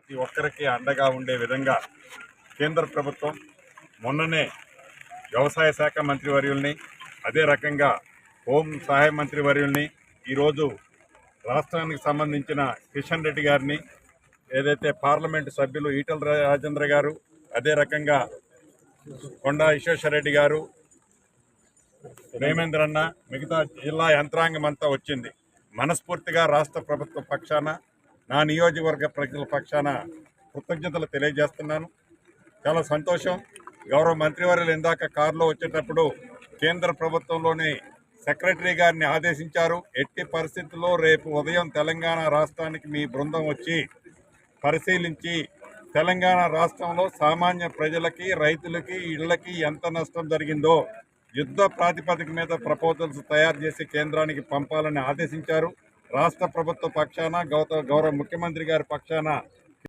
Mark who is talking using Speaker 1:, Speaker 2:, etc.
Speaker 1: ప్రతి ఒక్కరికి అండగా ఉండే విధంగా కేంద్ర ప్రభుత్వం మొన్ననే వ్యవసాయ శాఖ మంత్రివర్యుల్ని, అదే రకంగా హోం సహాయ మంత్రివర్యుల్ని, ఈరోజు రాష్ట్రానికి సంబంధించిన కిషన్ రెడ్డి గారిని, ఏదైతే పార్లమెంటు సభ్యులు ఈటల రాజేంద్ర గారు, అదే రకంగా కొండా విశ్వేశ్వరరెడ్డి గారు, ప్రేమేంద్రన్న, మిగతా జిల్లా యంత్రాంగం అంతా వచ్చింది. మనస్ఫూర్తిగా రాష్ట్ర ప్రభుత్వ పక్షాన, నా నియోజకవర్గ ప్రజల పక్షాన కృతజ్ఞతలు తెలియజేస్తున్నాను. చాలా సంతోషం. గౌరవ మంత్రివర్యులు ఇందాక కారులో వచ్చేటప్పుడు కేంద్ర ప్రభుత్వంలోని సెక్రటరీ గారిని ఆదేశించారు, ఎట్టి పరిస్థితుల్లో రేపు ఉదయం తెలంగాణ రాష్ట్రానికి మీ బృందం వచ్చి పరిశీలించి తెలంగాణ రాష్ట్రంలో సామాన్య ప్రజలకి, రైతులకి, ఇళ్లకి ఎంత నష్టం జరిగిందో యుద్ధ ప్రాతిపదిక మీద ప్రపోజల్స్ తయారు చేసి కేంద్రానికి పంపాలని ఆదేశించారు. రాష్ట్ర ప్రభుత్వ పక్షాన, గౌరవ ముఖ్యమంత్రి గారి పక్షాన